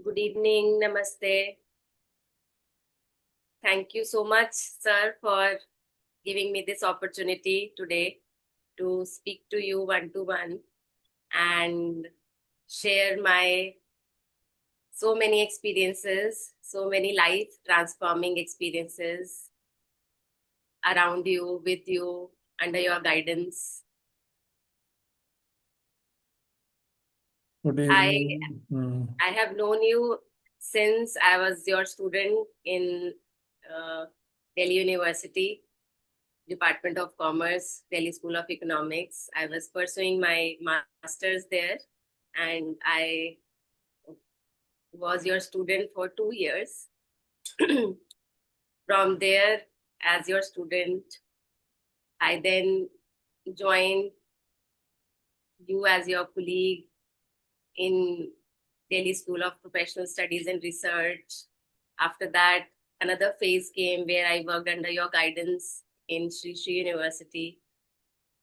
Good evening, namaste. Thank you so much, sir, for giving me this opportunity today to speak to you one to one and share my so many experiences, so many life transforming experiences around you, with you, under your guidance. Good I evening. I have known you since I was your student in uh, Delhi University, Department of Commerce, Delhi School of Economics. I was pursuing my master's there, and I was your student for 2 years. From there, as your student, I then joined you as your colleague in Delhi School of Professional Studies and Research. After that, another phase came where I worked under your guidance in Sri Sri University.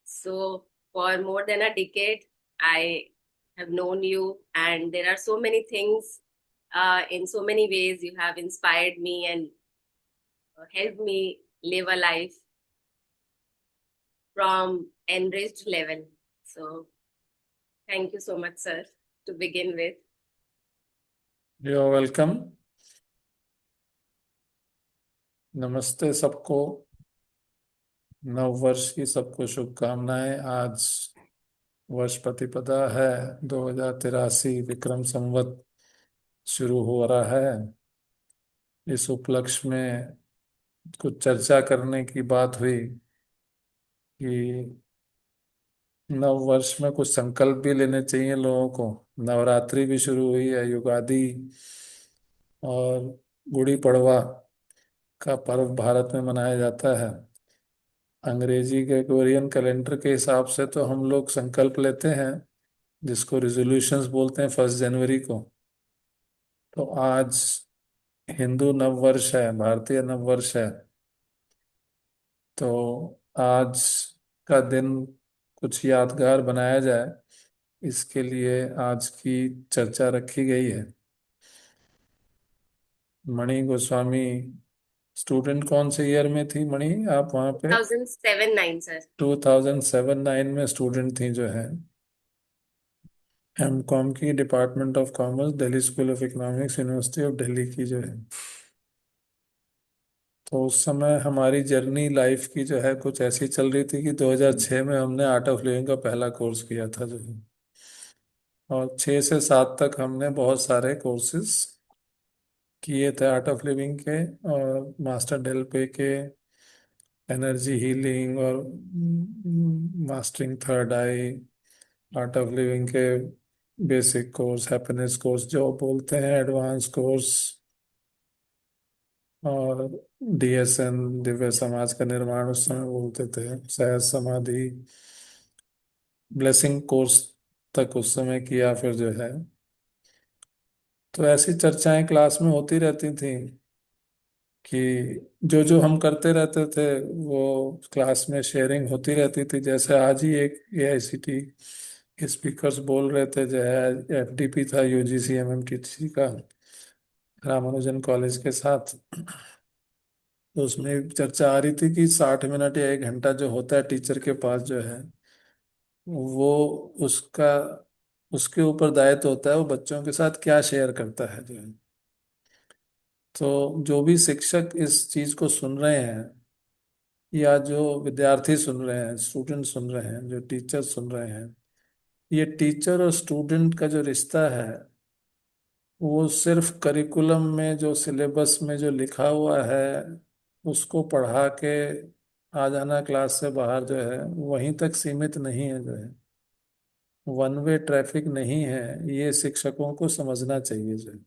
So, for more than a decade, I have known you, and there are so many things, in so many ways, you have inspired me and helped me live a life from enriched level. So, thank you so much, sir, to begin with. You are welcome. नमस्ते सबको। नव वर्ष की सबको शुभकामनाएं। आज वर्ष प्रतिपदा है 2083 विक्रम संवत शुरू हो रहा है। इस उपलक्ष्य में कुछ चर्चा करने की बात हुई कि नव वर्ष में कुछ संकल्प भी लेने चाहिए लोगों को। नवरात्रि भी शुरू हुई है, युगादि और गुड़ी पड़वा का पर्व भारत में मनाया जाता है। अंग्रेजी के ग्रेगोरियन कैलेंडर के हिसाब से तो हम लोग संकल्प लेते हैं, जिसको रिजोल्यूशंस बोलते हैं, 1 जनवरी को। तो आज हिंदू नव वर्ष है, भारतीय नव वर्ष है। तो आज का दिन कुछ यादगार बनाया जाए, इसके लिए आज की चर्चा रखी गई है। मणि गोस्वामी स्टूडेंट कौन से ईयर में थी मणि, आप वहाँ पे? 2007-9, sir. 2007-9 में स्टूडेंट थी जो है। एमकॉम की, department of commerce, Delhi school of economics, university of Delhi की जो है। तो उस समय हमारी जर्नी लाइफ की जो है कुछ ऐसी चल रही थी कि 2006 में हमने आर्ट ऑफ लिविंग का पहला कोर्स किया था जो है। और 6 से 7 तक हमने बहुत सारे कोर्सेज किए थे आर्ट ऑफ लिविंग के, और मास्टर डेल पे के एनर्जी हीलिंग, और mastering third I, art of living के बेसिक कोर्स, हैप्पीनेस कोर्स जो बोलते हैं, एडवांस कोर्स, और डीएसएन, दिव्य समाज का निर्माण उस समय बोलते थे, सहज समाधि, ब्लेसिंग कोर्स तक उस समय किया। फिर जो है, तो ऐसी चर्चाएं क्लास में होती रहती थी कि जो जो हम करते रहते थे वो क्लास में शेयरिंग होती रहती थी। जैसे आज ही एक एआईसीटी स्पीकर्स बोल रहे थे, जो है एफडीपी था यूजीसी एमएमटीसी का, रामानुजन कॉलेज के साथ। तो उसमें चर्चा आ रही थी कि 60 मिनट या 1 घंटा जो होता है टीचर के पास जो है, वो उसका उसके ऊपर दायित्व होता है वो बच्चों के साथ क्या शेयर करता है जो है। तो जो भी शिक्षक इस चीज को सुन रहे हैं, या जो विद्यार्थी सुन रहे हैं, स्टूडेंट सुन रहे हैं, जो टीचर सुन रहे हैं, ये टीचर और स्टूडेंट का जो रिश्ता है, वो सिर्फ करिकुलम में जो सिलेबस में जो लिखा हुआ है उसको पढ़ा के आ जाना क्लास से बाहर जो है, वहीं तक सीमित नहीं है जो है। वन वे ट्रैफिक नहीं है, ये शिक्षकों को समझना चाहिए जो है।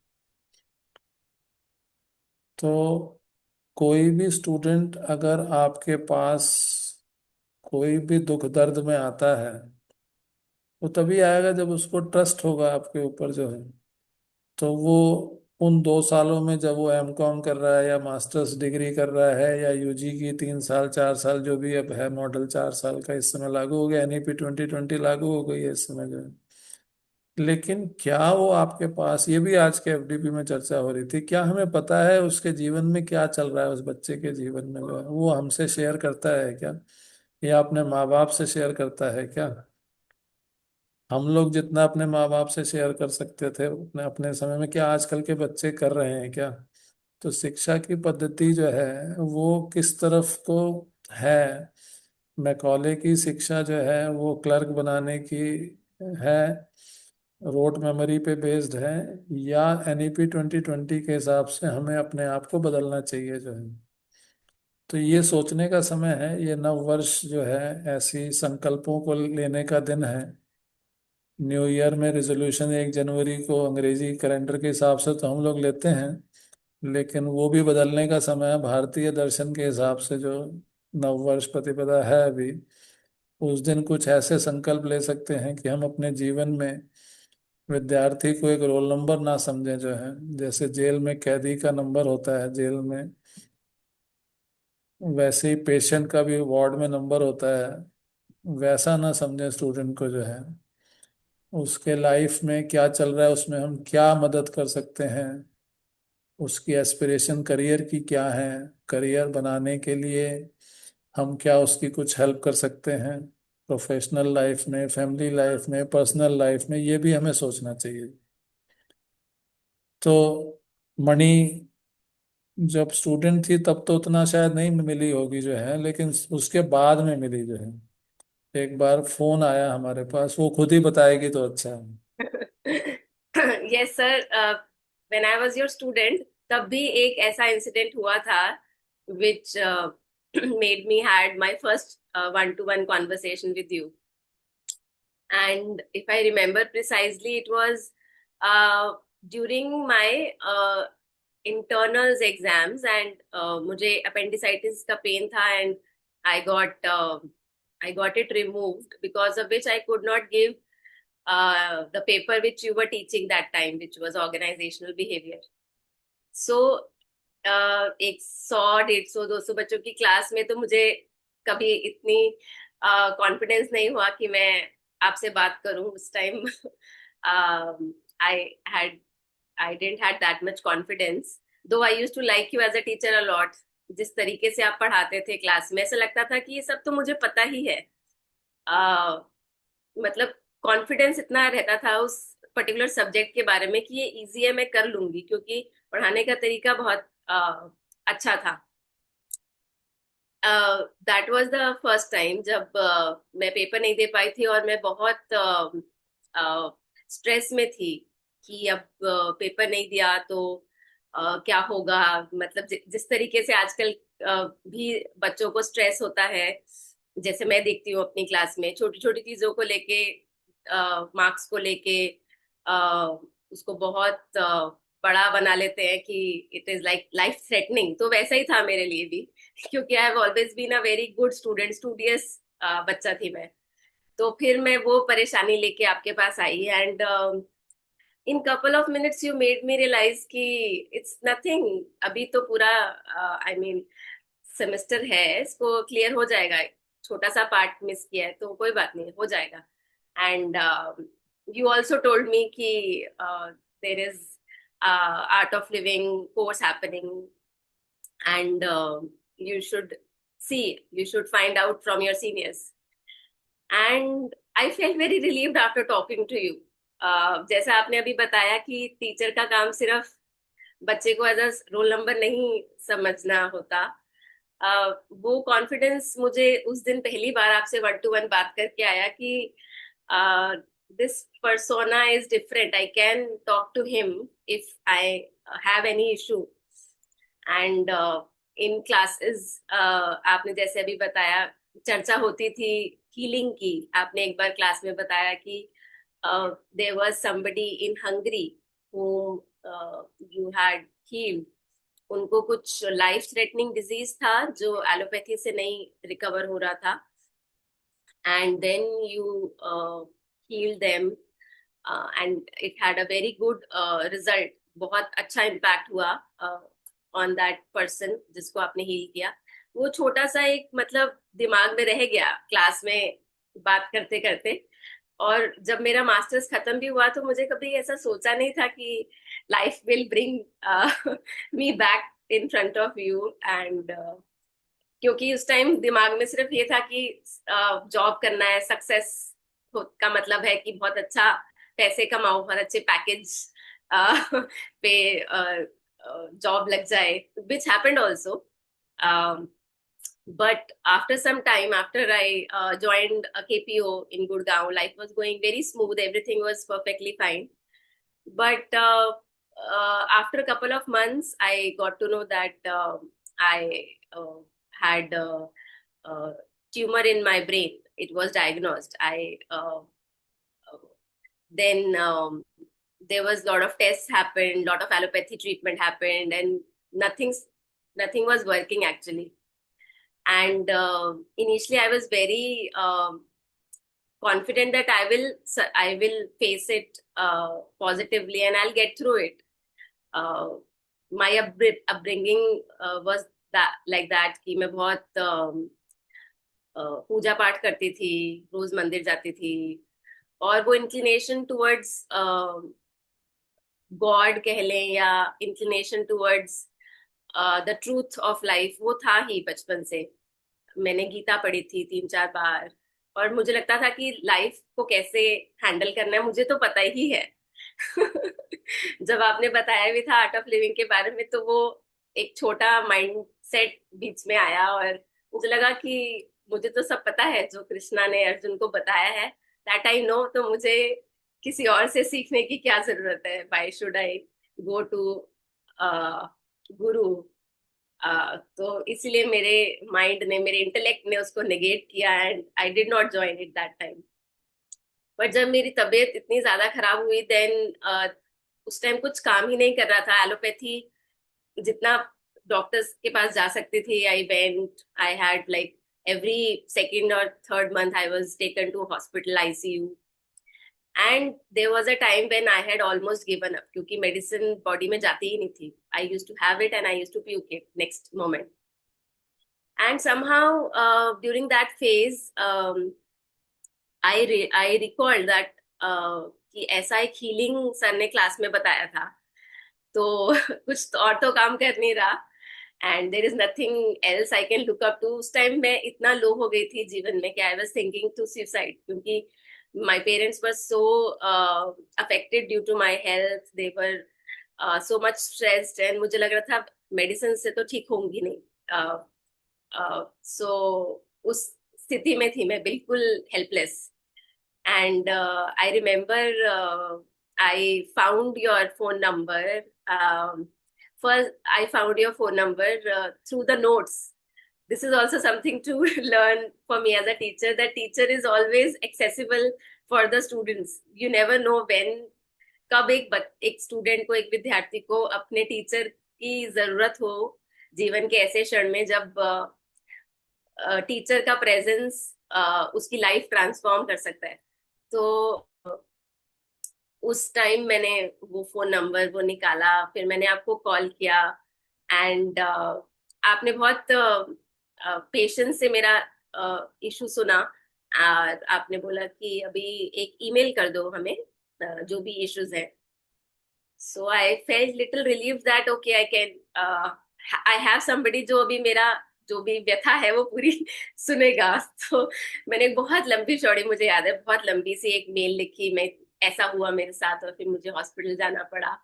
तो कोई भी स्टूडेंट अगर आपके पास कोई भी दुख दर्द में आता है, वो तभी आएगा जब उसको ट्रस्ट होगा आपके ऊपर जो है। तो वो उन 2 सालों में, जब वो एमकॉम कर रहा है या मास्टर्स डिग्री कर रहा है, या यूजी की 3 साल 4 साल जो भी अब है, मॉडल 4 साल का इस समय लागू हो गया, एनईपी 2020 लागू हो गई है इस समय जो है। लेकिन क्या वो आपके पास, ये भी आज के एफडीपी में चर्चा हो रही थी, क्या हमें पता है उसके जीवन में क्या चल रहा है, उस बच्चे के जीवन में जो है वो हमसे शेयर करता है क्या, या अपने माँ बाप से शेयर करता है क्या? हम लोग जितना अपने माँ बाप से शेयर कर सकते थे अपने अपने समय में, क्या आजकल के बच्चे कर रहे हैं क्या? तो शिक्षा की पद्धति जो है वो किस तरफ को है? मैकॉले की शिक्षा जो है वो क्लर्क बनाने की है, रोट मेमोरी पे बेस्ड है, या एनईपी 2020 के हिसाब से हमें अपने आप को बदलना चाहिए जो है? तो ये सोचने का समय है, ये नव वर्ष जो है ऐसी संकल्पों को लेने का दिन है। न्यू ईयर में रेजोल्यूशन 1 जनवरी को अंग्रेजी कैलेंडर के हिसाब से तो हम लोग लेते हैं, लेकिन वो भी बदलने का समय है। भारतीय दर्शन के हिसाब से जो नववर्ष प्रतिपदा है अभी, उस दिन कुछ ऐसे संकल्प ले सकते हैं कि हम अपने जीवन में विद्यार्थी को एक रोल नंबर ना समझें जो है, जैसे जेल में कैदी का नंबर होता है जेल में, वैसे ही पेशेंट का भी वार्ड में नंबर होता है, वैसा ना समझें स्टूडेंट को जो है। उसके लाइफ में क्या चल रहा है, उसमें हम क्या मदद कर सकते हैं, उसकी एस्पिरेशन करियर की क्या है, करियर बनाने के लिए हम क्या उसकी कुछ हेल्प कर सकते हैं, प्रोफेशनल लाइफ में, फैमिली लाइफ में, पर्सनल लाइफ में, ये भी हमें सोचना चाहिए। तो मणि जब स्टूडेंट थी तब तो उतना शायद नहीं मिली होगी जो है, लेकिन उसके बाद में मिली जो है। एक बार फोन आया हमारे पास, वो खुद ही बताएगी तो अच्छा है। Yes sir, when I was your student तब भी एक ऐसा इंसिडेंट हुआ था which made me had my first one-to-one conversation with you. And if I remember precisely, it was during my internals exams, and मुझे appendicitis का pain था, and I got I got it removed, because of which I could not give the paper which you were teaching that time, which was organizational behavior. So 100, 150, 200 बच्चों की class में तो मुझे कभी इतनी कॉन्फिडेंस नहीं हुआ कि मैं आपसे बात करूं उस time. I had I didn't had that much confidence, though I used to like you as a teacher a lot. जिस तरीके से आप पढ़ाते थे क्लास में, ऐसा लगता था कि ये सब तो मुझे पता ही है। uh, मतलब कॉन्फिडेंस इतना रहता था उस पर्टिकुलर सब्जेक्ट के बारे में कि ये इजी है, मैं कर लूंगी, क्योंकि पढ़ाने का तरीका बहुत अच्छा था। That was the first time जब मैं पेपर नहीं दे पाई थी, और मैं बहुत स्ट्रेस में थी कि अब पेपर नहीं दिया तो क्या होगा। मतलब जिस तरीके से आजकल भी बच्चों को स्ट्रेस होता है, जैसे मैं देखती हूँ अपनी क्लास में, छोटी छोटी चीजों को लेके, मार्क्स को लेके उसको बहुत बड़ा बना लेते हैं कि it is like life threatening. तो वैसा ही था मेरे लिए भी, क्योंकि I have always been a very good student, studious बच्चा थी मैं। तो फिर मैं वो परेशानी लेके आपके पास आई, and in couple of minutes you made me realize कि इट्स नथिंग। अभी तो पूरा आई मीन सेमेस्टर है, इसको क्लियर हो जाएगा। छोटा सा पार्ट मिस किया है तो कोई बात नहीं, हो जाएगा। And you also told me कि there is art of living course happening, and you should you should find out from your seniors. And I felt very relieved after talking to you. जैसा आपने अभी बताया कि teacher का काम सिर्फ बच्चे को एज अ रोल नंबर नहीं समझना होता। वो कॉन्फिडेंस मुझे उस दिन पहली बार आपसे वन टू वन बात करके आया कि this persona is different. I can talk to him if I have any issue. And in classes, आपने जैसे अभी बताया, चर्चा होती थी हीलिंग की। आपने एक बार क्लास में बताया कि there was somebody in Hungary whom you had healed. उनको कुछ लाइफ थ्रेटनिंग डिजीज था जो एलोपैथी से नहीं रिकवर हो रहा था, and then you healed them, and it had a very good result. बहुत अच्छा इम्पैक्ट हुआ ऑन दैट पर्सन जिसको आपने हील किया। वो छोटा सा एक मतलब दिमाग में रह गया क्लास में बात करते करते, और जब मेरा मास्टर्स खत्म भी हुआ तो मुझे कभी ऐसा सोचा नहीं था कि life will bring me back in front of you and क्योंकि उस टाइम दिमाग में सिर्फ ये था कि जॉब करना है, सक्सेस का मतलब है कि बहुत अच्छा पैसे कमाओ, बहुत अच्छे पैकेज पे जॉब लग जाए, which happened also. Um, but after some time, after I joined a KPO in Gurgaon, life was going very smooth. Everything was perfectly fine. But after a couple of months, I got to know that I had a tumor in my brain. It was diagnosed. I then there was a lot of tests happened, lot of allopathy treatment happened, and nothing nothing was working actually. And initially, I was very confident that I will face it positively and I'll get through it. Uh, my upbringing was that like that कि मैं बहुत पूजा पाठ करती थी, रोज मंदिर जाती थी, और वो इंक्लिनेशन टुवर्ड्स गॉड कह लें या inclination towards the truth of life वो था ही बचपन से। मैंने गीता पढ़ी थी 3-4 बार, और मुझे लगता था कि लाइफ को कैसे हैंडल करना है मुझे तो पता ही है। जब आपने बताया भी था आर्ट ऑफ लिविंग के बारे में, तो वो एक छोटा माइंड सेट बीच में आया, और मुझे लगा कि मुझे तो सब पता है जो कृष्णा ने अर्जुन को बताया है, दैट आई नो, तो मुझे किसी और से सीखने की क्या जरूरत है? Why should I go to guru? तो इसलिए मेरे माइंड ने, मेरे इंटेलेक्ट ने उसको नेगेट किया, and I did not join it that time. But जब मेरी तबीयत इतनी ज्यादा खराब हुई, देन उस टाइम कुछ काम ही नहीं कर रहा था। एलोपैथी जितना डॉक्टर्स के पास जा सकती थी, I went, I had like every second or third month I was taken to hospital ICU, and there was a time when I had almost given up क्योंकि मेडिसिन बॉडी में जाती ही नहीं थी। I used to have it and I used to puke it next moment, and somehow during that phase I recalled that कि ऐसा एक healing sir ने class में बताया था, तो कुछ तो और तो काम कर नहीं रहा, and there is nothing else I can look up to. उस टाइम मैं इतना लो हो गई थी जीवन में कि I was thinking to suicide, क्योंकि my parents were so affected due to my health, they were so much stressed, and मुझे लग रहा था मेडिसिन से तो ठीक होंगी नहीं। सो उस स्थिति में थी मैं, बिल्कुल helpless. And I remember I found your phone number. First, I found your phone number through the notes. This is also something to learn for me as a teacher. That teacher is always accessible for the students. You never know when, कब एक student को, एक विद्यार्थी को अपने teacher की जरूरत हो जीवन के ऐसे क्षण में, जब टीचर का प्रेजेंस उसकी लाइफ ट्रांसफॉर्म कर सकता है। तो उस टाइम मैंने वो फोन नंबर वो निकाला, फिर मैंने आपको कॉल किया, एंड आपने बहुत पेशेंस से मेरा इशू सुना। आपने बोला कि अभी एक ईमेल कर दो हमें जो भी इश्यूज है। So I felt little relieve that okay I can, I have somebody जो अभी मेरा जो भी व्यथा है वो पूरी सुनेगा। तो मैंने बहुत लंबी चौड़ी, मुझे याद है, बहुत लंबी सी एक मेल लिखी, मैं ऐसा हुआ मेरे साथ और फिर मुझे हॉस्पिटल जाना पड़ा।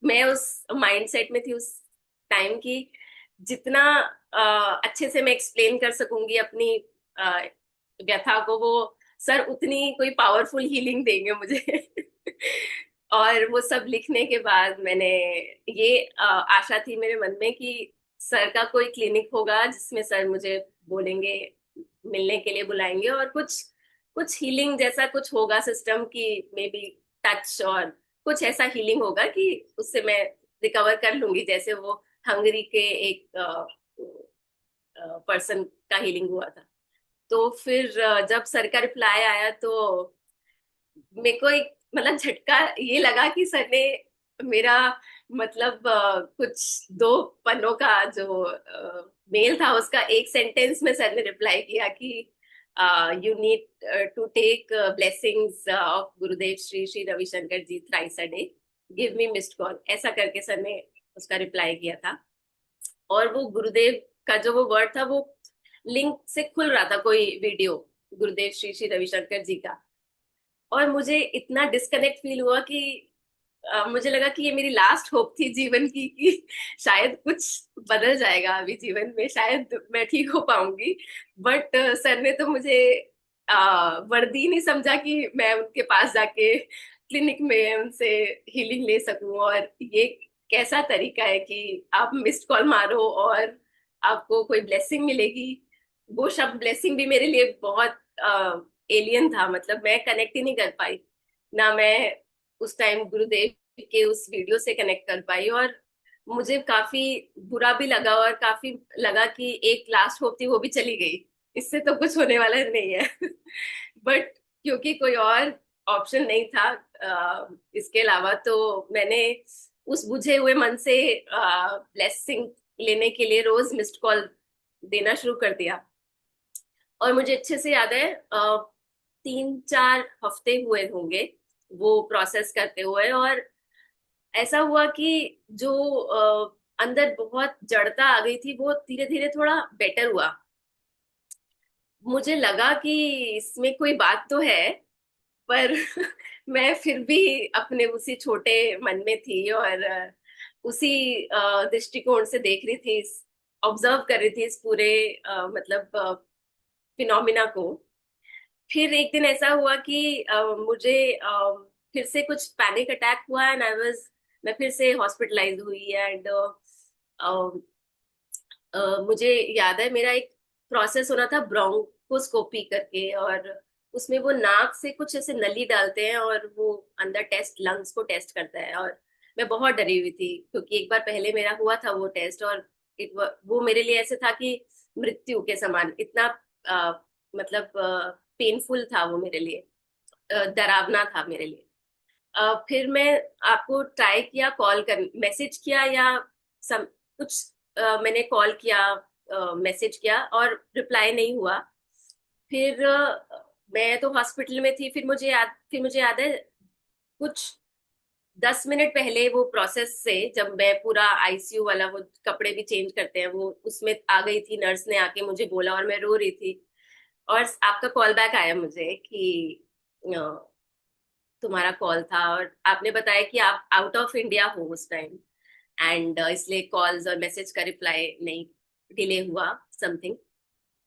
मैं उस माइंडसेट में थी उस टाइम की, जितना अच्छे से मैं एक्सप्लेन कर सकूंगी अपनी व्यथा को, वो सर उतनी कोई पावरफुल हीलिंग देंगे मुझे। और वो सब लिखने के बाद मैंने ये आशा थी मेरे मन में कि सर का कोई क्लिनिक होगा जिसमें सर मुझे बोलेंगे, मिलने के लिए बुलाएंगे, और कुछ कुछ हीलिंग जैसा कुछ होगा सिस्टम की, मे बी टच, और कुछ ऐसा हीलिंग होगा कि उससे मैं रिकवर कर लूंगी, जैसे वो हंगरी के एक पर्सन का हीलिंग हुआ था। तो फिर जब सर का रिप्लाई आया तो मेरे को एक मतलब झटका ये लगा कि सर ने मेरा मतलब कुछ 2 पन्नों का जो मेल था उसका एक सेंटेंस में सर ने रिप्लाई किया कि you need to take blessings of Gurudev Shri Shri Raviशंकर ji thrice a day. Give me missed call. ऐसा करके सर ने उसका रिप्लाई किया था। और वो गुरुदेव का जो वो वर्ड था वो लिंक से खुल रहा था, कोई वीडियो गुरुदेव श्री श्री रविशंकर जी का। और मुझे इतना डिस्कनेक्ट फील हुआ कि मुझे लगा कि ये मेरी लास्ट होप थी जीवन की, कि शायद कुछ बदल जाएगा अभी जीवन में, शायद मैं ठीक हो पाऊंगी। बट सर ने तो मुझे वर्दी नहीं समझा कि मैं उनके पास जाके क्लिनिक में उनसे हीलिंग ले सकूं। और ये कैसा तरीका है कि आप मिस्ड कॉल मारो और आपको कोई ब्लेसिंग मिलेगी। वो शब्द ब्लेसिंग भी मेरे लिए बहुत एलियन था, मतलब मैं कनेक्ट ही नहीं कर पाई ना। मैं उस टाइम गुरुदेव के उस वीडियो से कनेक्ट कर पाई, और मुझे काफी बुरा भी लगा और काफी लगा कि एक लास्ट होप थी वो भी चली गई, इससे तो कुछ होने वाला नहीं है। बट क्योंकि कोई और ऑप्शन नहीं था इसके अलावा, तो मैंने उस बुझे हुए मन से ब्लेसिंग लेने के लिए रोज मिस्ड कॉल देना शुरू कर दिया। और मुझे अच्छे से याद है 3-4 हफ्ते हुए होंगे वो प्रोसेस करते हुए। और ऐसा हुआ कि जो अंदर बहुत जड़ता आ गई थी वो धीरे धीरे थोड़ा बेटर हुआ। मुझे लगा कि इसमें कोई बात तो है, पर मैं फिर भी अपने उसी छोटे मन में थी, और उसी दृष्टिकोण से देख रही थी, ऑब्जर्व कर रही थी इस पूरे मतलब फिनोमिना को। फिर एक दिन ऐसा हुआ कि मुझे फिर से कुछ पैनिक अटैक हुआ, एंड मैं फिर से हॉस्पिटलाइज हुई। एंड मुझे याद है मेरा एक प्रोसेस होना था ब्रोंकोस्कोपी करके, और उसमें वो नाक से कुछ ऐसे नली डालते हैं और वो अंदर टेस्ट, लंग्स को टेस्ट करता है। और मैं बहुत डरी हुई थी क्योंकि एक बार पहले मेरा हुआ था वो टेस्ट, और वो मेरे लिए ऐसे था कि मृत्यु के समान, इतना मतलब पेनफुल था वो मेरे लिए, डरावना था मेरे लिए। फिर मैं आपको ट्राई किया कॉल कर, मैसेज किया या कुछ मैंने कॉल किया, मैसेज किया, और रिप्लाई नहीं हुआ। फिर मैं तो हॉस्पिटल में थी। फिर मुझे याद है कुछ 10 मिनट पहले वो प्रोसेस से, जब मैं पूरा आईसीयू वाला वो कपड़े भी चेंज करते हैं वो उसमें आ गई थी, नर्स ने आके मुझे बोला और मैं रो रही थी। और आपका कॉल बैक आया मुझे कि तुम्हारा कॉल था और आपने बताया कि आप आउट ऑफ इंडिया हो उस टाइम, एंड इसलिए कॉल्स और मैसेज का रिप्लाई नहीं, डिले हुआ समथिंग।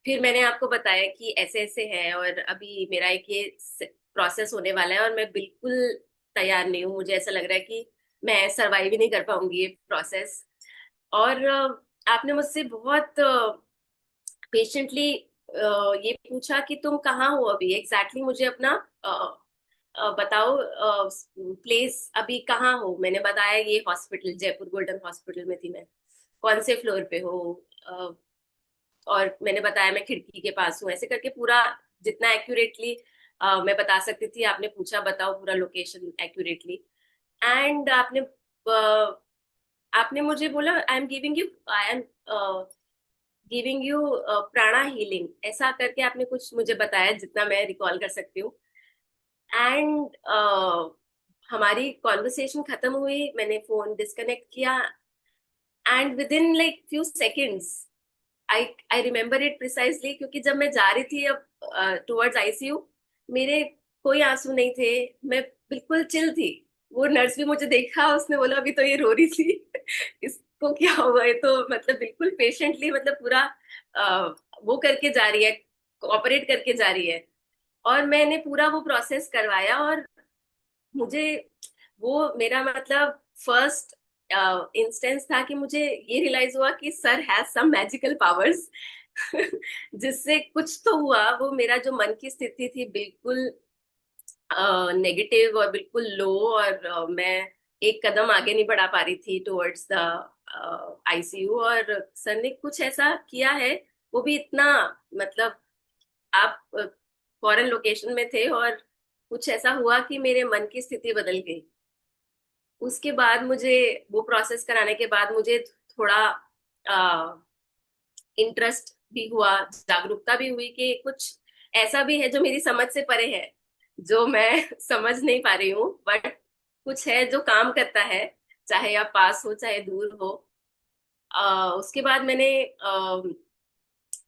फिर मैंने आपको बताया कि ऐसे ऐसे है और अभी मेरा एक ये प्रोसेस होने वाला है और मैं बिल्कुल तैयार नहीं हूँ, मुझे ऐसा लग रहा है कि मैं सरवाइव ही नहीं कर पाऊंगी ये प्रोसेस। और आपने मुझसे बहुत पेशेंटली ये पूछा कि तुम कहाँ हो अभी एग्जैक्टली, मुझे अपना बताओ प्लेस अभी कहाँ हो। मैंने बताया ये हॉस्पिटल, जयपुर गोल्डन हॉस्पिटल में थी मैं, कौन से फ्लोर पे हो। अ, और मैंने बताया मैं खिड़की के पास हूँ, ऐसे करके पूरा जितना एक्यूरेटली मैं बता सकती थी। आपने पूछा बताओ पूरा लोकेशन एक्यूरेटली, एंड आपने मुझे बोला आई एम गिविंग यू प्राणा हीलिंग, ऐसा करके आपने कुछ मुझे बताया जितना मैं रिकॉल कर सकती हूँ। एंड हमारी कॉन्वर्सेशन खत्म हुई, मैंने फोन डिस्कनेक्ट किया, and with in like few seconds I I remember it precisely, क्योंकि जब मैं जा रही थी अब टुवर्ड्स आईसीयू, मेरे कोई आंसू नहीं थे, मैं बिल्कुल चिल थी। वो नर्स भी मुझे देखा, उसने बोला अभी तो ये रो रही थी। इसको क्या हुआ है, तो मतलब बिल्कुल पेशेंटली, मतलब पूरा वो करके जा रही है, कोऑपरेट करके जा रही है। और मैंने पूरा वो प्रोसेस करवाया, और मुझे वो मेरा मतलब फर्स्ट इंस्टेंस था कि मुझे ये रियलाइज हुआ कि sir has some magical powers. जिससे कुछ तो हुआ, वो मेरा जो मन की स्थिति थी बिल्कुल नेगेटिव और बिल्कुल लो, और मैं एक कदम आगे नहीं बढ़ा पा रही थी टुवर्ड्स द आईसीयू। और सर ने कुछ ऐसा किया है, वो भी इतना मतलब, आप फॉरेन लोकेशन में थे और कुछ ऐसा हुआ कि मेरे मन की स्थिति बदल गई। उसके बाद मुझे वो प्रोसेस कराने के बाद मुझे थोड़ा इंटरेस्ट भी हुआ, जागरूकता भी हुई कि कुछ ऐसा भी है जो मेरी समझ से परे है, जो मैं समझ नहीं पा रही हूँ, बट कुछ है जो काम करता है, चाहे आप पास हो चाहे दूर हो। उसके बाद मैंने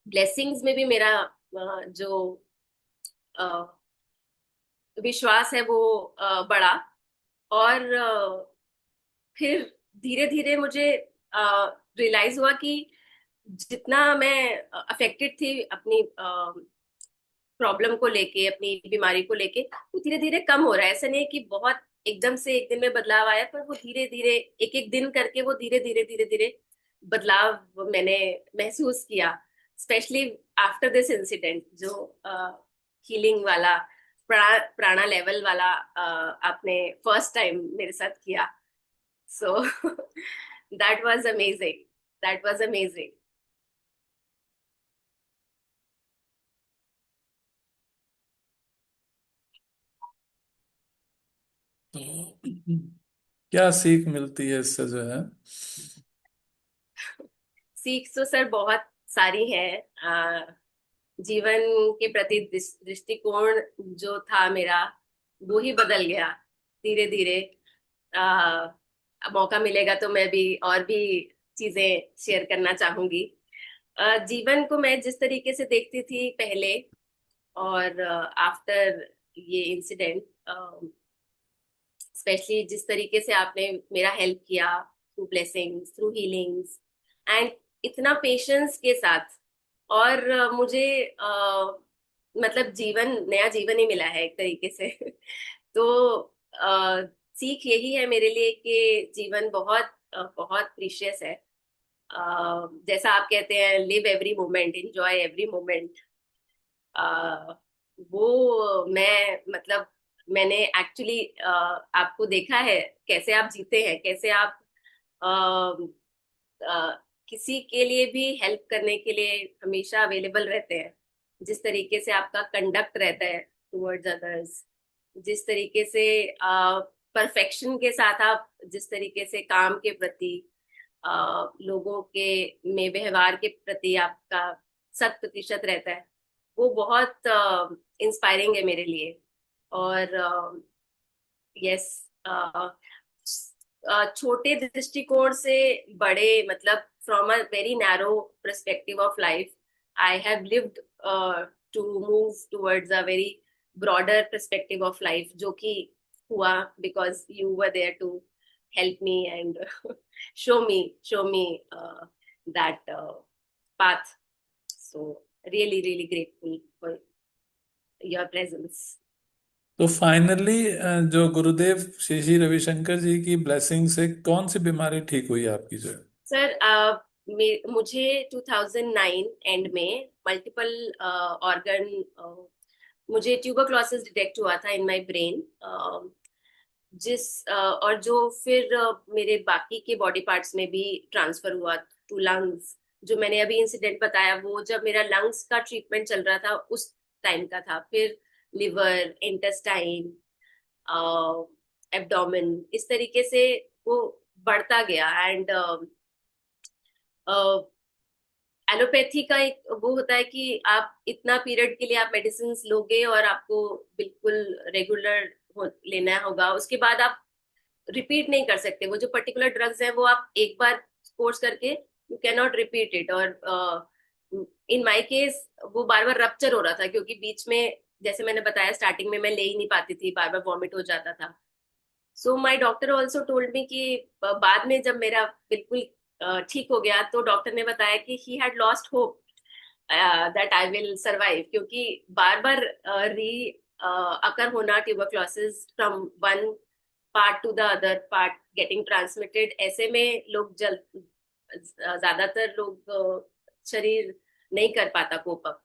ब्लेसिंग्स में भी मेरा जो अ, विश्वास है वो बढ़ा। और फिर धीरे धीरे मुझे रियलाइज हुआ कि जितना मैं अफेक्टेड थी अपनी प्रॉब्लम को लेके, अपनी बीमारी को लेके, वो धीरे धीरे कम हो रहा है। ऐसा नहीं है कि बहुत एकदम से एक दिन में बदलाव आया, पर वो धीरे धीरे, एक एक दिन करके वो धीरे धीरे बदलाव मैंने महसूस किया। स्पेशली आफ्टर दिस इंसिडेंट, जो हीलिंग वाला प्राणा लेवल वाला आपने फर्स्ट टाइम मेरे साथ किया। So that was amazing, that was amazing. तो क्या सीख मिलती है इससे जो है? सीख तो सर बहुत सारी है। जीवन के प्रति दृष्टिकोण जो था मेरा, वो ही बदल गया धीरे धीरे। आ, मौका मिलेगा तो मैं भी और भी चीजें शेयर करना चाहूंगी। जीवन को मैं जिस तरीके से देखती थी पहले, और आफ्टर ये इंसिडेंट, स्पेशली जिस तरीके से आपने मेरा हेल्प किया, through blessings, through healings, and इतना पेशेंस के साथ। और मुझे मतलब जीवन, नया जीवन ही मिला है एक तरीके से। तो सीख यही है मेरे लिए कि जीवन बहुत बहुत प्रीशियस है। जैसा आप कहते हैं, live every moment, enjoy every moment. वो मैं मतलब मैंने एक्चुअली आपको देखा है, कैसे आप जीते हैं, कैसे आप किसी के लिए भी हेल्प करने के लिए हमेशा अवेलेबल रहते हैं। जिस तरीके से आपका कंडक्ट रहता है टुवर्ड्स अदर्स, जिस तरीके से परफेक्शन के साथ आप जिस तरीके से काम के प्रति, लोगों के में व्यवहार के प्रति आपका 100% रहता है, वो बहुत इंस्पायरिंग है मेरे लिए। और यस, छोटे दृष्टिकोण से बड़े, मतलब from a very narrow perspective of life, I have lived to move towards a very broader perspective of life, जो कि हुआ because you were there to help me and show me that path. So really really grateful for your presence. तो finally जो गुरुदेव श्री श्री रविशंकर जी की blessing से कौन सी बीमारी ठीक हुई आपकी जो है? सर, मुझे 2009 एंड में मल्टीपल ऑर्गन, मुझे ट्यूबरक्लोसिस डिटेक्ट हुआ था इन माय ब्रेन। और जो फिर मेरे बाकी के बॉडी पार्ट्स में भी ट्रांसफर हुआ टू लंग्स। जो मैंने अभी इंसिडेंट बताया, वो जब मेरा लंग्स का ट्रीटमेंट चल रहा था उस टाइम का था। फिर लिवर, इंटेस्टाइन, एब्डोमेन, इस तरीके से वो बढ़ता गया। एंड एलोपैथी का एक वो होता है कि आप इतना पीरियड के लिए आप मेडिसिन लोगे और आपको बिल्कुल रेगुलर लेना होगा, उसके बाद आप रिपीट नहीं कर सकते। वो जो पर्टिकुलर ड्रग्स है वो आप एक बार कोर्स करके you can not repeat it. और इन माय केस वो बार बार रप्चर हो रहा था, क्योंकि बीच में, जैसे मैंने बताया स्टार्टिंग में, मैं ले ही नहीं पाती थी, बार बार वॉमिट हो जाता था। So my doctor also told me कि बाद में जब मेरा बिल्कुल ठीक हो गया, तो डॉक्टर ने बताया कि he had lost hope that I will survive, क्योंकि बार बार री अकर होना tuberculosis from one part two the other part getting transmitted, ऐसे में लोग जल ज्यादातर लोग शरीर नहीं कर पाता cope up.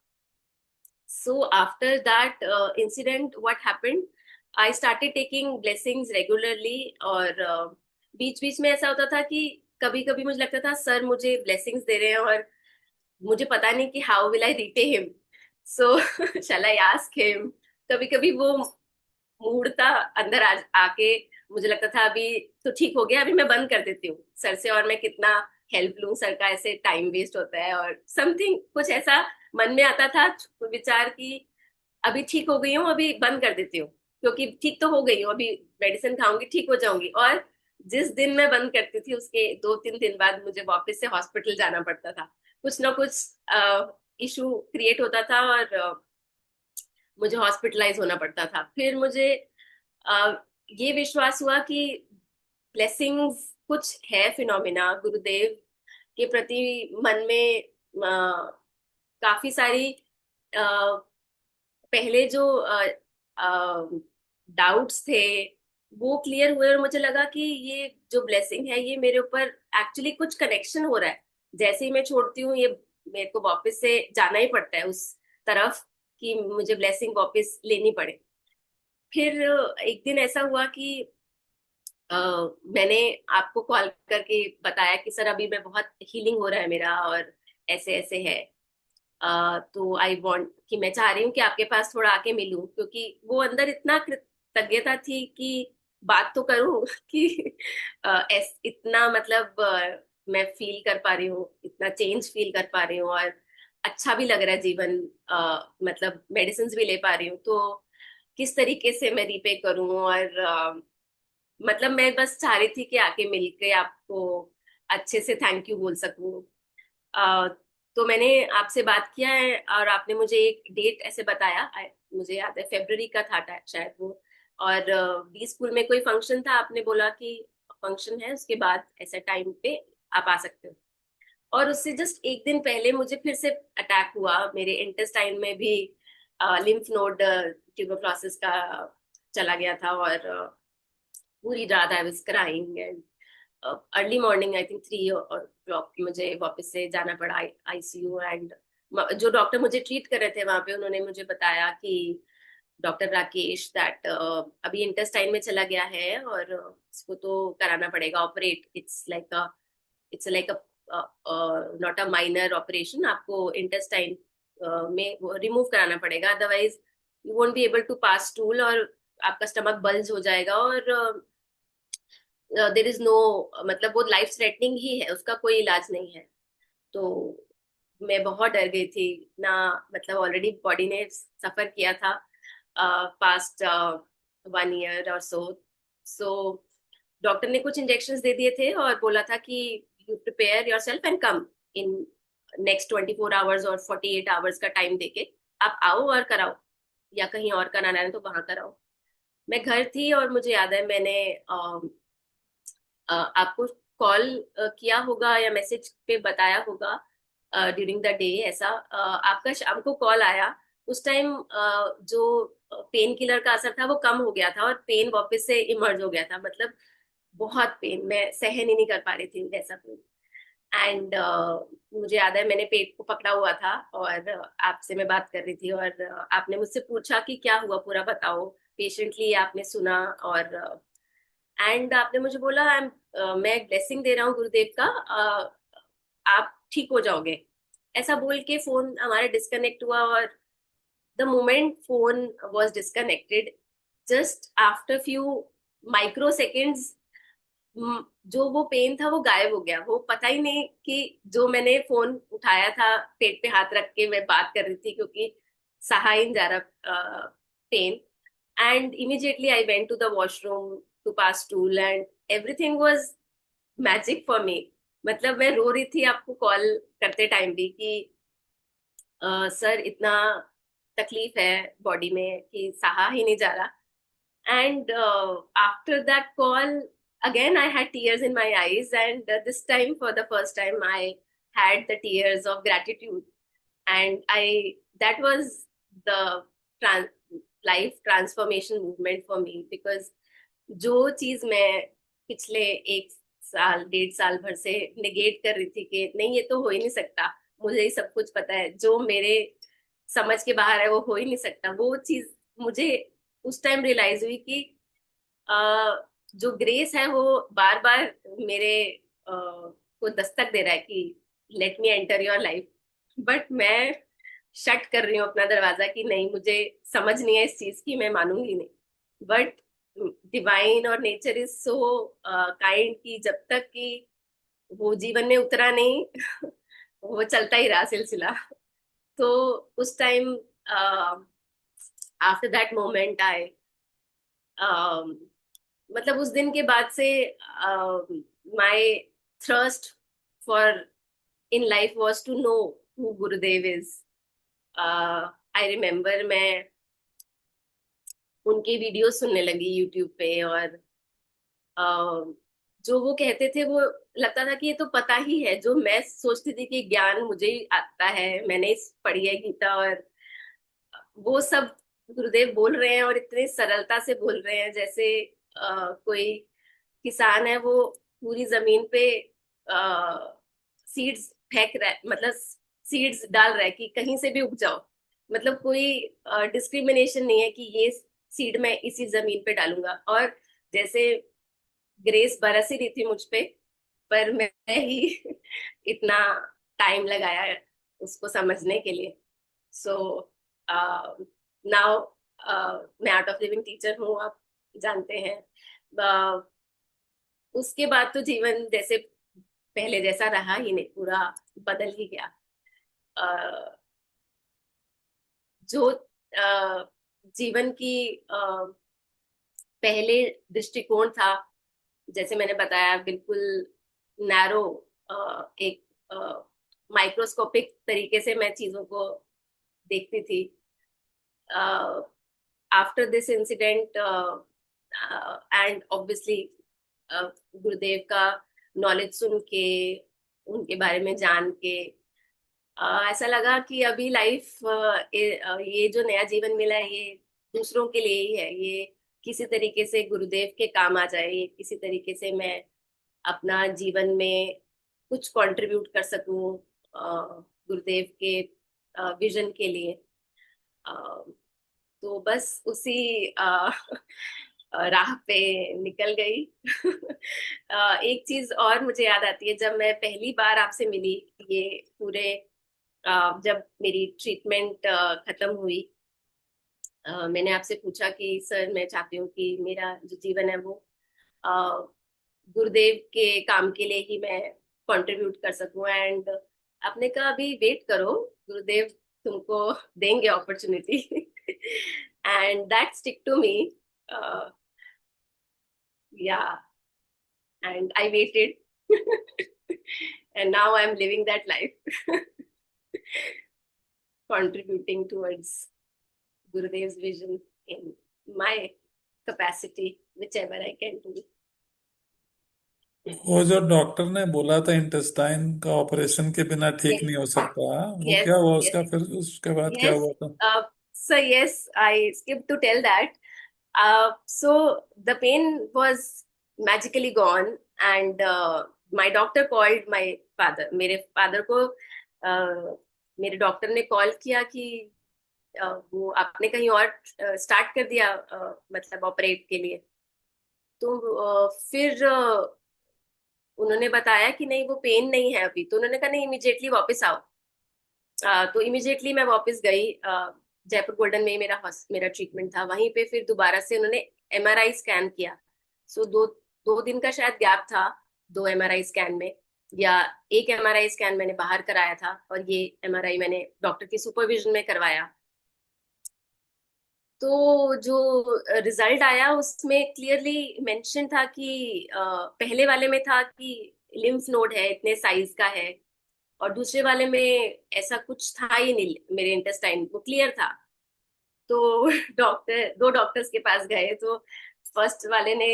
So after that incident, what happened? I started taking blessings regularly। और बीच बीच में ऐसा होता था कि कभी कभी मुझे लगता था सर मुझे ब्लेसिंग्स दे रहे हैं और मुझे पता नहीं कि how will I repay him, so shall I ask him. कभी कभी वो मूड था अंदर आके, मुझे लगता था अभी तो ठीक हो गया, अभी मैं बंद कर देती हूँ सर से, और मैं कितना हेल्प लूं, सर का ऐसे टाइम वेस्ट होता है, और समथिंग कुछ ऐसा मन में आता था विचार की अभी ठीक हो गई हूँ, अभी बंद कर देती हूँ, क्योंकि ठीक तो हो गई हूँ, अभी मेडिसिन खाऊंगी ठीक हो जाऊंगी। और जिस दिन मैं बंद करती थी उसके 2-3 दिन बाद मुझे वापस से हॉस्पिटल जाना पड़ता था, कुछ ना कुछ इशू क्रिएट होता था और मुझे हॉस्पिटलाइज होना पड़ता था। फिर मुझे अ, ये विश्वास हुआ कि ब्लेसिंग्स कुछ है, फिनोमिना गुरुदेव के प्रति मन में काफी सारी पहले जो डाउट्स थे वो क्लियर हुए, और मुझे लगा कि ये जो ब्लेसिंग है ये मेरे ऊपर एक्चुअली कुछ कनेक्शन हो रहा है। जैसे ही मैं छोड़ती हूँ ये मेरे को वापस से जाना ही पड़ता है उस तरफ, कि मुझे ब्लेसिंग वापस लेनी पड़े। फिर एक दिन ऐसा हुआ कि अ, मैंने आपको कॉल करके बताया कि सर अभी मैं बहुत हीलिंग हो रहा है मेरा, और ऐसे ऐसे है। तो आई वांट कि मैं चाह रही हूँ कि आपके पास थोड़ा आके मिलूं, क्योंकि वो अंदर इतना कृतज्ञता थी कि बात तो करूं कि इतना मतलब मैं फील कर पा रही हूँ, इतना चेंज फील कर पा रही हूँ, और अच्छा भी लग रहा है जीवन, मतलब मेडिसिन भी ले पा रही हूँ। तो किस तरीके से मैं रीपे करूं, और मतलब मैं बस चाह रही थी कि आके मिलके आपको अच्छे से थैंक यू बोल सकूं। अ, तो मैंने आपसे बात किया है, और आपने मुझे एक डेट ऐसे बताया, मुझे याद है फरवरी का था शायद वो। और बी स्कूल में कोई फंक्शन था, आपने बोला कि फंक्शन है उसके बाद ऐसा टाइम पे आप आ सकते हो। और उससे जस्ट एक दिन पहले मुझे फिर से अटैक हुआ, मेरे इंटेस्टाइन में भी लिम्फ नोड ट्यूबरक्लोसिस का चला गया था, और पूरी रात I was crying, and early morning I think 3 o'clock मुझे वापस से जाना पड़ा आईसीयू। एंड जो डॉक्टर मुझे ट्रीट कर रहे थे वहां पे उन्होंने मुझे बताया कि डॉक्टर राकेश दैट अभी इंटेस्टाइन में चला गया है, और इसको तो कराना पड़ेगा operate. It's like a not a minor operation, आपको इंटेस्टाइन में रिमूव कराना पड़ेगा, otherwise you won't be able to pass stool, और आपका स्टमक बल्ज हो जाएगा, और देर इज नो, मतलब वो लाइफ थ्रेटनिंग ही है, उसका कोई इलाज नहीं है। तो मैं बहुत डर गई थी ना, मतलब ऑलरेडी बॉडी ने सफर किया था पास्ट 1 year और सो डॉक्टर ने कुछ इंजेक्शंस दे दिए थे और बोला था कि you prepare your self and come in next 24 hours और 48 आवर्स का टाइम देके आप आओ और कराओ, या कहीं और कराना है तो वहां कराओ। मैं घर थी, और मुझे याद है मैंने आपको कॉल किया होगा या मैसेज पे बताया होगा ड्यूरिंग द डे ऐसा। आपका शाम को कॉल आया, उस टाइम जो पेन किलर का असर था वो कम हो गया था, और पेन वापस से इमर्ज हो गया था, मतलब बहुत पेन, मैं सहन ही नहीं कर पा रही थी वैसा पेन। एंड मुझे याद है मैंने पेट को पकड़ा हुआ था, और आपसे मैं बात कर रही थी, और आपने मुझसे पूछा कि क्या हुआ पूरा बताओ, पेशेंटली आपने सुना। और एंड आपने मुझे बोला मैं एक ब्लेसिंग दे रहा हूँ गुरुदेव का, आप ठीक हो जाओगे, ऐसा बोल के फोन हमारा डिस्कनेक्ट हुआ। और the moment phone was disconnected, just after few micro seconds जो वो पेन था वो गायब हो गया। वो पता ही नहीं कि जो मैंने फोन उठाया था, पेट पे हाथ रख के मैं बात कर रही थी, क्योंकि सहा ही नहीं जा रहा pain. And immediately I went to the washroom to pass stool, and everything was magic for me. मतलब मैं रो रही थी आपको कॉल करते टाइम भी कि सर इतना तकलीफ है बॉडी में कि सहा ही नहीं जा रहा। And after that call, again, I had tears in my eyes. And this time, for the first time, I had the tears of gratitude. And that was the life transformation movement for me. Because जो चीज मैं पिछले 1 साल 1.5 साल भर से negate कर रही थी कि नहीं ये तो हो ही नहीं सकता, मुझे ही सब कुछ पता है, जो मेरे समझ के बाहर है वो हो ही नहीं सकता, वो चीज मुझे उस टाइम रियलाइज हुई कि जो ग्रेस है वो बार बार मेरे को दस्तक दे रहा है कि let me enter your life. But मैं शट कर रही हूँ अपना दरवाजा कि नहीं, मुझे समझ नहीं है इस चीज की, मैं मानूंगी नहीं। बट डिवाइन और नेचर इज सो काइंड कि जब तक कि वो जीवन में उतरा नहीं वो चलता ही रहा सिलसिला। तो उस time after that moment I, मतलब उस दिन के बाद से my thrust for in life was to know who Gurudev is. I remember मैं उनके वीडियो सुनने लगी यूट्यूब पे, और जो वो कहते थे वो लगता था कि ये तो पता ही है, जो मैं सोचती थी कि ज्ञान मुझे ही आता है, मैंने इस पढ़ी है गीता, और वो सब गुरुदेव बोल रहे हैं, और इतने सरलता से बोल रहे हैं, जैसे कोई किसान है, वो पूरी जमीन पे सीड्स फेंक रहा है, मतलब सीड्स डाल रहा है कि कहीं से भी उग जाओ, मतलब कोई डिस्क्रिमिनेशन नहीं है कि ये सीड मैं इसी जमीन पे डालूंगा। और जैसे ग्रेस बरस ही रही थी मुझ पे, पर मैं ही इतना टाइम लगाया उसको समझने के लिए। सो नाउ मैं आर्ट ऑफ लिविंग टीचर हूँ, आप जानते हैं। uh, उसके बाद तो जीवन जैसे पहले जैसा रहा ही नहीं, पूरा बदल ही गया। uh, जो जीवन की पहले दृष्टिकोण था, जैसे मैंने बताया, बिल्कुल नैरो, एक माइक्रोस्कोपिक तरीके से मैं चीजों को देखती थी। After this incident and obviously गुरुदेव का नॉलेज सुन के, उनके बारे में जान के, ऐसा लगा कि अभी लाइफ, ये जो नया जीवन मिला है, ये दूसरों के लिए ही है। ये किसी तरीके से गुरुदेव के काम आ जाए, ये किसी तरीके से मैं अपना जीवन में कुछ कंट्रीब्यूट कर सकूं गुरुदेव के विजन के लिए। अ, तो बस उसी राह पे निकल गई। एक चीज और मुझे याद आती है, जब मैं पहली बार आपसे मिली, ये पूरे जब मेरी ट्रीटमेंट खत्म हुई, मैंने आपसे पूछा कि सर मैं चाहती हूँ कि मेरा जो जीवन है वो अ, गुरुदेव के काम के लिए ही मैं कंट्रीब्यूट कर सकूं। एंड आपने कहा अभी वेट करो, गुरुदेव तुमको देंगे opportunity. And that stick to me, yeah, and I waited. And now I am living that life, contributing towards Gurudev's vision in my capacity, whichever I can do. वो जो डॉक्टर ने बोला था इंटेस्टाइन का operation के बिना ठीक Yes, नहीं हो सकता, वो yes, क्या हुआ yes, उसका? फिर उसके बाद क्या yes. हुआ था? So yes, I skipped to tell that. So the pain was magically gone, and my doctor called my father. मेरे फादर को मेरे डॉक्टर ने कॉल किया कि वो आपने कहीं और स्टार्ट कर दिया, मतलब ऑपरेट के लिए। तो फिर उन्होंने बताया कि नहीं, वो पेन नहीं है अभी। तो उन्होंने कहा नहीं, इमिजिएटली वापस आओ। तो इमिजिएटली मैं वापस गई। जयपुर गोल्डन में ही मेरा ट्रीटमेंट था। वहीं पे फिर दोबारा से उन्होंने एमआरआई स्कैन किया। सो दो दो दिन का शायद गैप था, दो एमआरआई स्कैन में, या एक एमआरआई स्कैन मैंने बाहर कराया था, और ये एमआरआई मैंने डॉक्टर की सुपरविजन में करवाया। तो जो रिजल्ट आया उसमें क्लियरली मेंशन था कि पहले वाले में था कि लिम्फ नोड है, इतने साइज का है, और दूसरे वाले में ऐसा कुछ था ही नहीं, मेरे इंटेस्टाइन वो क्लियर था। तो दो डॉक्टर्स के पास गए, तो फर्स्ट वाले ने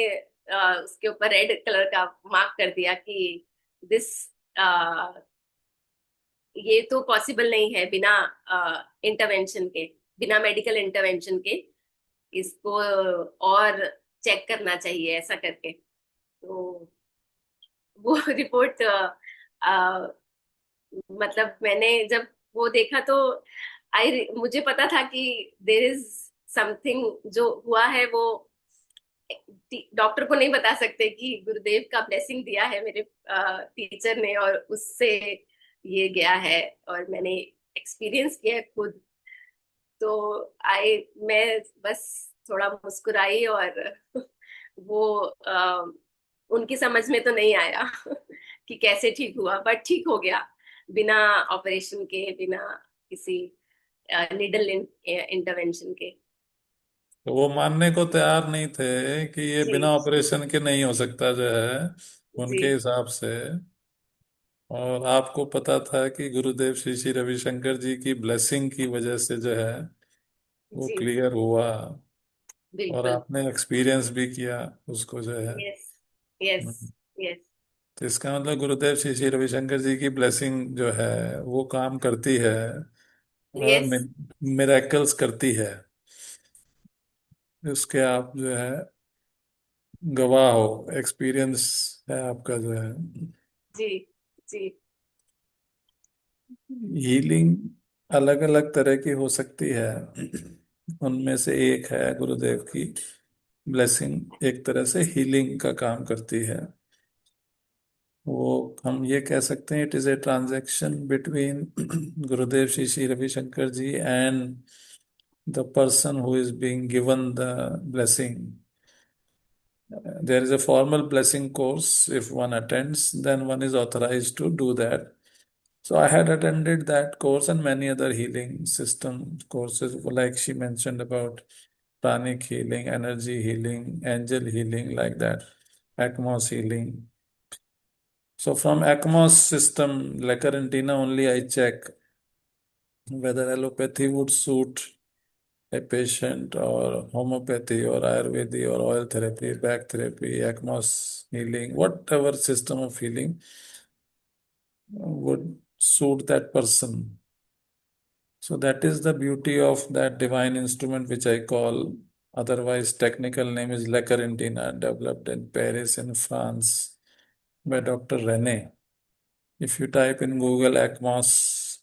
उसके ऊपर रेड कलर का मार्क कर दिया कि दिस, ये तो पॉसिबल नहीं है बिना इंटरवेंशन के, बिना मेडिकल इंटरवेंशन के, इसको और चेक करना चाहिए, ऐसा करके। तो वो रिपोर्ट, मतलब मैंने जब वो देखा तो आई मुझे पता था कि देर इज समथिंग जो हुआ है, वो डॉक्टर को नहीं बता सकते कि गुरुदेव का ब्लेसिंग दिया है मेरे टीचर ने, और उससे ये गया है, और मैंने एक्सपीरियंस किया है खुद। तो मैं बस थोड़ा मुस्कुराई, और वो उनकी समझ में तो नहीं आया कि कैसे ठीक हुआ, बट ठीक हो गया, बिना ऑपरेशन के, बिना किसी निडल इंटरवेंशन के। तो वो मानने को तैयार नहीं थे कि ये जी बिना ऑपरेशन के नहीं हो सकता जो है, जी उनके हिसाब से। और आपको पता था कि गुरुदेव श्री श्री रविशंकर जी की ब्लेसिंग की वजह से जो है वो जी। क्लियर हुआ, और बिल्कुल। आपने एक्सपीरियंस भी किया उसको जो है। यस यस हम्म। यस। तो इसका मतलब गुरुदेव श्री श्री रविशंकर जी की ब्लेसिंग जो है वो काम करती है, और यस मिरेकल्स करती है। उसके आप जो है गवाह हो, एक्सपीरियंस है आपका जो है। जी जी हीलिंग अलग अलग तरह की हो सकती है। उनमें से एक है गुरुदेव की ब्लेसिंग, एक तरह से हीलिंग का काम करती है। वो हम ये कह सकते हैं, it is a transaction between Gurudev Shri Shri Ravishankar ji and the person who is being given the blessing. There is a formal blessing course. If one attends, then one is authorized to do that. So I had attended that course and many other healing system courses, like she mentioned about pranic healing, energy healing, angel healing, like that, ACMOS healing. So from ACMOS system, Lacarentina only I check whether allopathy would suit a patient, or homeopathy or Ayurvedic or oil therapy, back therapy, ACMOS healing, whatever system of healing would suit that person. So that is the beauty of that divine instrument, which I call, otherwise technical name is Lacarentina, developed in Paris in France by Dr. Rene. If you type in Google ACMOS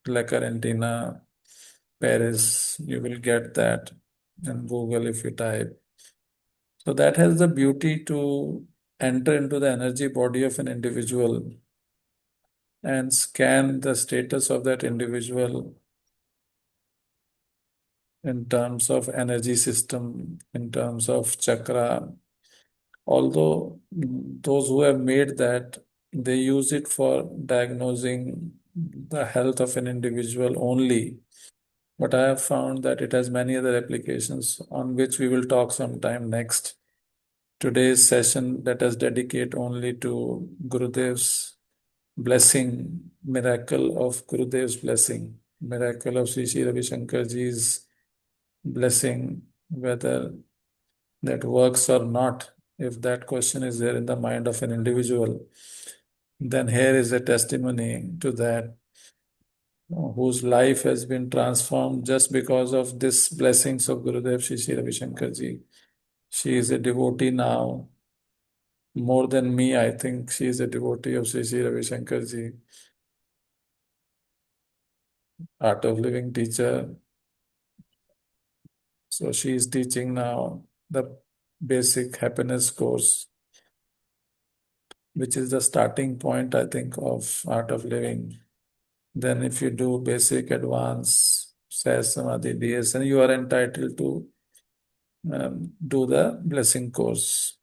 Lacarentina Paris, you will get that. And Google, if you type. So that has the beauty to enter into the energy body of an individual and scan the status of that individual in terms of energy system, in terms of chakra. Although those who have made that, they use it for diagnosing the health of an individual only. But I have found that it has many other applications on which we will talk sometime next. Today's session, let us dedicate only to Gurudev's blessing, miracle of Gurudev's blessing, miracle of Sri Sri Ravi Shankar Ji's blessing, whether that works or not. If that question is there in the mind of an individual, then here is a testimony to that, whose life has been transformed just because of this blessings of Gurudev Sri Sri Ravi Shankar Ji. She is a devotee now. More than me, I think she is a devotee of Sri Sri Ravi Shankar Ji, Art of Living teacher. So she is teaching now the basic happiness course, which is the starting point, I think, of Art of Living. Then, if you do basic, advanced, Sahas Samadhi, DS, and you are entitled to do the blessing course.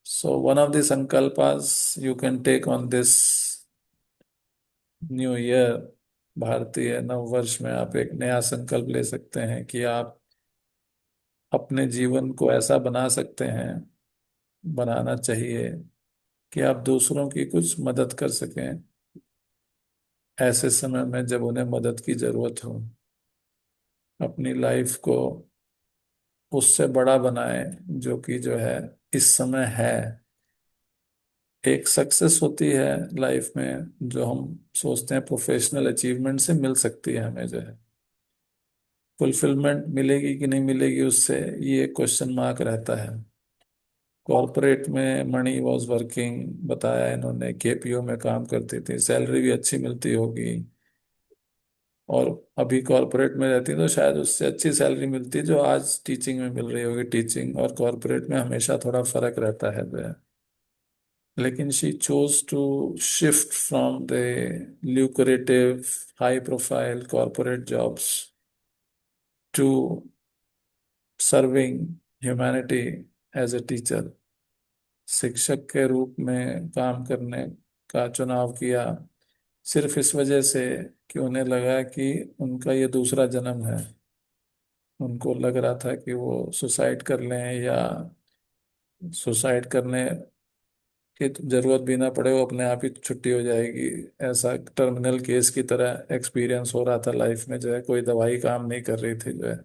So, one of the sankalpas you can take on this new year, भारतीय नव वर्ष में, आप एक नया संकल्प ले सकते हैं कि आप अपने जीवन को ऐसा बना सकते हैं, बनाना चाहिए कि आप दूसरों की कुछ मदद कर सकें ऐसे समय में जब उन्हें मदद की जरूरत हो। अपनी लाइफ को उससे बड़ा बनाएं जो कि जो है इस समय है। एक सक्सेस होती है लाइफ में जो हम सोचते हैं प्रोफेशनल अचीवमेंट से मिल सकती है, हमें जो है फुलफिलमेंट मिलेगी कि नहीं मिलेगी उससे, ये क्वेश्चन मार्क रहता है। कॉरपोरेट में मणि वॉज वर्किंग, बताया इन्होंने, केपीओ में काम करती थी, सैलरी भी अच्छी मिलती होगी, और अभी कॉरपोरेट में रहती तो शायद उससे अच्छी सैलरी मिलती जो आज टीचिंग में मिल रही होगी। टीचिंग और कॉरपोरेट में हमेशा थोड़ा फर्क रहता है जो है। लेकिन she chose to shift from the lucrative high profile corporate jobs to serving humanity as a teacher. शिक्षक के रूप में काम करने का चुनाव किया, सिर्फ इस वजह से कि उन्हें लगा कि उनका ये दूसरा जन्म है। उनको लग रहा था कि वो सुसाइड कर लें, या सुसाइड करने की तो जरूरत भी ना पड़े, वो अपने आप ही छुट्टी हो जाएगी। ऐसा टर्मिनल केस की तरह एक्सपीरियंस हो रहा था लाइफ में, जो है कोई दवाई काम नहीं कर रही थी जो है।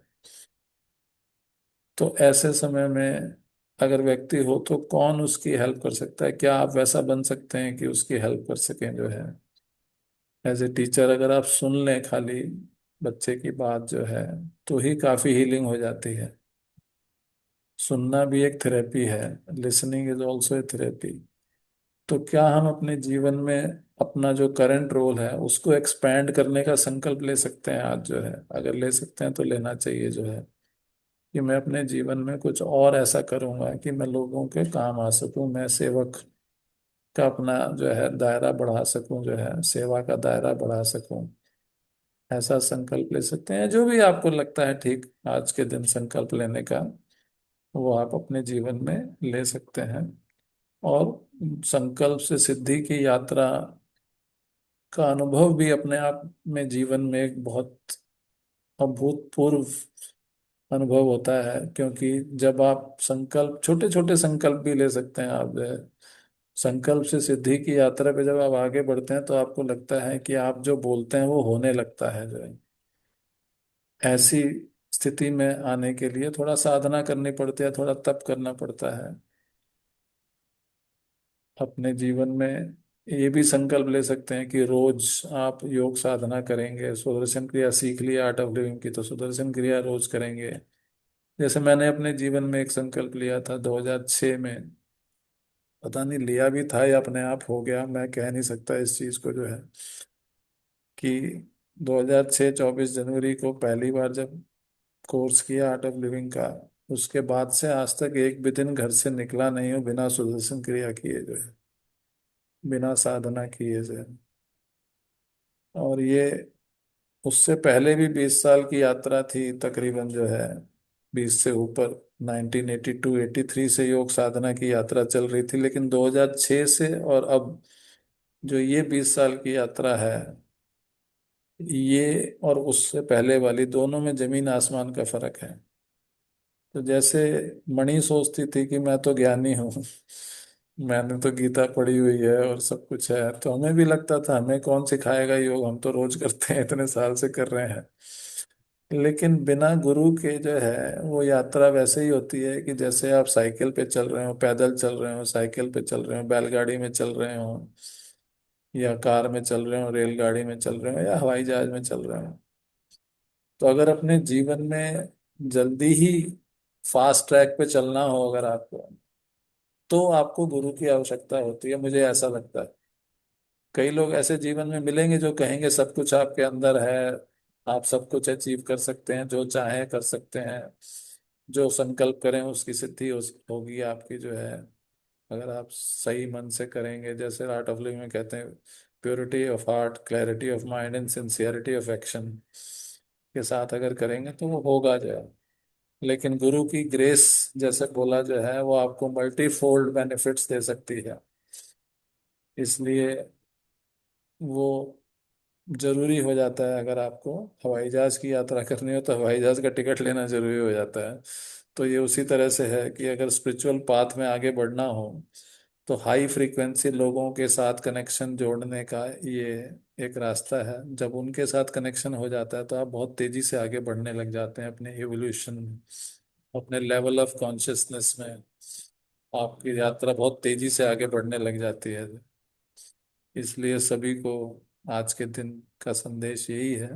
तो ऐसे समय में अगर व्यक्ति हो तो कौन उसकी हेल्प कर सकता है? क्या आप वैसा बन सकते हैं कि उसकी हेल्प कर सकें जो है? एज ए टीचर अगर आप सुन लें खाली बच्चे की बात जो है, तो ही काफी हीलिंग हो जाती है। सुनना भी एक थेरेपी है। Listening is also a therapy. तो क्या हम अपने जीवन में अपना जो करंट रोल है उसको एक्सपैंड करने का संकल्प ले सकते हैं आज जो है? अगर ले सकते हैं तो लेना चाहिए जो है, कि मैं अपने जीवन में कुछ और ऐसा करूंगा कि मैं लोगों के काम आ सकूं, मैं सेवक का अपना जो है दायरा बढ़ा सकूं, जो है सेवा का दायरा बढ़ा सकूं। ऐसा संकल्प ले सकते हैं, जो भी आपको लगता है ठीक आज के दिन संकल्प लेने का, वो आप अपने जीवन में ले सकते हैं। और संकल्प से सिद्धि की यात्रा का अनुभव भी अपने आप में जीवन में एक बहुत अभूतपूर्व अनुभव होता है। क्योंकि जब आप संकल्प, छोटे छोटे संकल्प भी ले सकते हैं आप जो है, संकल्प से सिद्धि की यात्रा पे जब आप आगे बढ़ते हैं तो आपको लगता है कि आप जो बोलते हैं वो होने लगता है जो है। ऐसी स्थिति में आने के लिए थोड़ा साधना करनी पड़ती है, थोड़ा तप करना पड़ता है। अपने जीवन में ये भी संकल्प ले सकते हैं कि रोज आप योग साधना करेंगे, सुदर्शन क्रिया सीख लिया आर्ट ऑफ लिविंग की, तो सुदर्शन क्रिया रोज करेंगे। जैसे मैंने अपने जीवन में एक संकल्प लिया था 2006 में, पता नहीं लिया भी था या अपने आप हो गया, मैं कह नहीं सकता इस चीज को जो है, कि 2006 24 जनवरी को पहली बार जब कोर्स किया आर्ट ऑफ लिविंग का, उसके बाद से आज तक एक भी दिन घर से निकला नहीं हूँ बिना सुदर्शन क्रिया किए जो है, बिना साधना किए जो है। और ये उससे पहले भी 20 साल की यात्रा थी तकरीबन जो है, 20 से ऊपर। 1982 83 से योग साधना की यात्रा चल रही थी, लेकिन 2006 से और अब जो ये 20 साल की यात्रा है, ये और उससे पहले वाली दोनों में जमीन आसमान का फर्क है। तो जैसे मणि सोचती थी कि मैं तो ज्ञानी हूँ, मैंने तो गीता पढ़ी हुई है और सब कुछ है, तो हमें भी लगता था हमें कौन सिखाएगा योग, हम तो रोज करते हैं, इतने साल से कर रहे हैं। लेकिन बिना गुरु के जो है वो यात्रा वैसे ही होती है कि जैसे आप साइकिल पे चल रहे हो, पैदल चल रहे हो, साइकिल पे चल रहे हो, बैलगाड़ी में चल रहे हो, या कार में चल रहे हो, रेलगाड़ी में चल रहे हो, या हवाई जहाज में चल रहे हो। तो अगर अपने जीवन में जल्दी ही फास्ट ट्रैक पे चलना हो अगर आपको, तो आपको गुरु की आवश्यकता होती है, मुझे ऐसा लगता है। कई लोग ऐसे जीवन में मिलेंगे जो कहेंगे सब कुछ आपके अंदर है, आप सब कुछ अचीव कर सकते हैं, जो चाहे कर सकते हैं, जो संकल्प करें उसकी सिद्धि होगी आपकी जो है, अगर आप सही मन से करेंगे। जैसे आर्ट ऑफ लिविंग में कहते हैं, purity of heart, clarity of mind and sincerity of action के साथ अगर करेंगे तो वो होगा जो है। लेकिन गुरु की ग्रेस जैसे बोला जो है, वो आपको मल्टी फोल्ड बेनिफिट्स दे सकती है। इसलिए वो जरूरी हो जाता है। अगर आपको हवाई जहाज की यात्रा करनी हो तो हवाई जहाज का टिकट लेना जरूरी हो जाता है। तो ये उसी तरह से है कि अगर स्पिरिचुअल पाथ में आगे बढ़ना हो तो हाई फ्रीक्वेंसी लोगों के साथ कनेक्शन जोड़ने का ये एक रास्ता है। जब उनके साथ कनेक्शन हो जाता है तो आप बहुत तेजी से आगे बढ़ने लग जाते हैं अपने एवोल्यूशन में, अपने लेवल ऑफ कॉन्शियसनेस में। आपकी यात्रा बहुत तेजी से आगे बढ़ने लग जाती है। इसलिए सभी को आज के दिन का संदेश यही है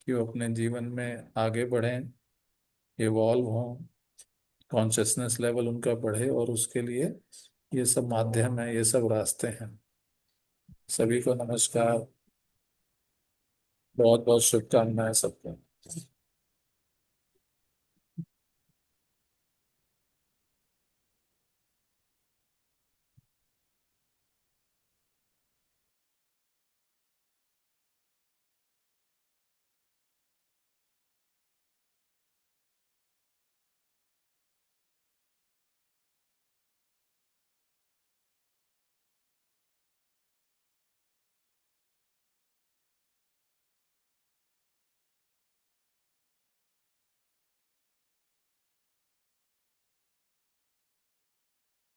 कि वो अपने जीवन में आगे बढ़ें, इवॉल्व हों, कॉन्शियसनेस लेवल उनका बढ़े, और उसके लिए ये सब माध्यम है, ये सब रास्ते हैं। सभी को नमस्कार, बहुत बहुत शुभकामनाएं सबको।